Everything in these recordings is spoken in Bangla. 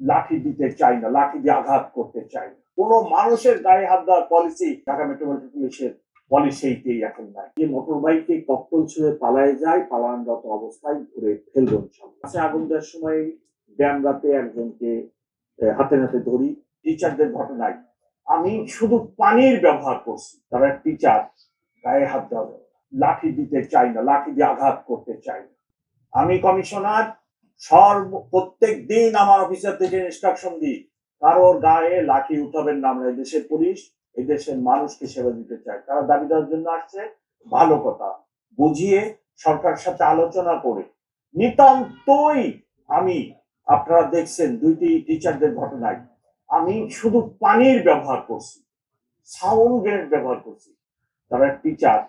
লাঠি দিতে চাই না, লাঠি দিয়ে আঘাত করতে চাই না। কোনো মানুষের গায়ে হাত দেওয়ার পলিসি ঢাকা মেট্রোপলিটন পুলিশের পলিসিতেই এখন নাই। যে মোটর বাইকে ককটেল ছুঁড়ে পালায় যায়, পালানরত অবস্থায় ঘুরে ফেলবো ইনশাল্লাহ। আচ্ছা, আগুন দেওয়ার সময় ড্যাম রাতে একজনকে হাতে নাতে ধরি। টিচারদের ঘটনায় আমি শুধু পানির ব্যবহার করছি, তারা টিচার গায়ে হাত দেওয়া যাবে, লাঠি দিতে চাই না, লাঠি দিয়ে আঘাত করতে চাই না। আমি কমিশনার প্রত্যেক দিন আমার অফিসার থেকে ইনস্ট্রাকশন দিই, কারোর গায়ে লাঠি উঠাবেন না। আমরা দেশের পুলিশ, এই দেশের মানুষকে সেবা দিতে চাই। তারা দাবি দেওয়ার জন্য আসছে, ভালো কথা, বুঝিয়ে সরকারের সাথে আলোচনা করে নিতান্তই আমি, আপনারা দেখছেন দুইটি টিচারদের ঘটনায় আমি শুধু পানির ব্যবহার করছি, সাউন্ড গ্রেনেড ব্যবহার করছি। তারা টিচার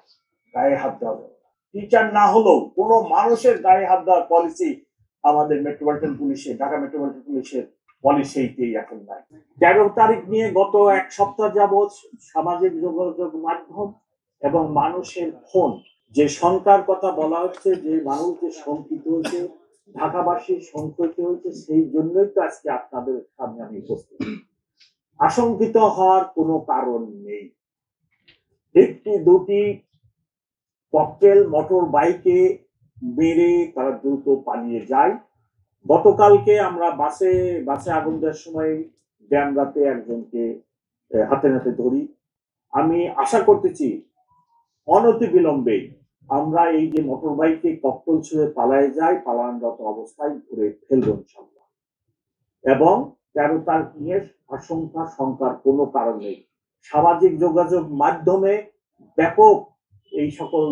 গায়ে হাত দেওয়া যাবে, টিচার না হলেও কোনো মানুষের গায়ে হাত দেওয়ার পলিসি আমাদের মেট্রোপলিটন পুলিশে, ঢাকা মেট্রোপলিটন পুলিশের পলিসিতেই এখন নাই। 13 তারিখ নিয়ে গত এক সপ্তাহ যাবৎ সামাজিক যোগাযোগ মাধ্যম এবং মানুষের ফোন যে শঙ্কার কথা বলা হচ্ছে, যে মানুষ যে শঙ্কিত হয়েছে, ঢাকাবাসী শঙ্কিত হয়েছে, সেই জন্যই তো আজকে আপনাদের সামনে আমি উপস্থিত। আশঙ্কিত হওয়ার কোনো কারণ নেই। একটি দুটি ককটেল মোটর বাইকে মেরে তারা দ্রুত পালিয়ে যায়। গতকালকে আমরা বাসে আগুন দেওয়ার সময় ড্যাম রাতে একজনকে হাতে নাতে ধরি। আমি আশা করতেছি অনতি বিলম্বে আমরা এই যে মোটর বাইকে ককটেল ছুঁড়ে পালায় যায়, পালানরত অবস্থায় ঘুরে ফেলবো ইনশাল্লাহ। এবং 13 তারিখ নিয়ে আশঙ্কা শঙ্কার কোনো কারণ নেই। সামাজিক যোগাযোগ মাধ্যমে ব্যাপক এই সকল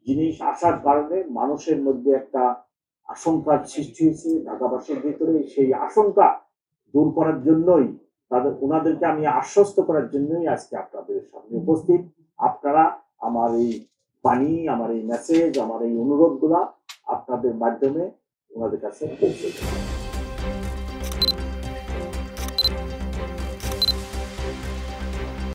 জিনিস আসার কারণে মানুষের মধ্যে একটা আশঙ্কার সৃষ্টি হয়েছে ঢাকাবাসীর ভিতরে। সেই আশঙ্কা দূর করার জন্যই ওনাদেরকে আমি আশ্বস্ত করার জন্যই আজকে আপনাদের সামনে উপস্থিত। আপনারা আমার এই বাণী, আমার এই মেসেজ, আমার এই অনুরোধ গুলা আপনাদের মাধ্যমে ওনাদের কাছে পৌঁছে দেবেন।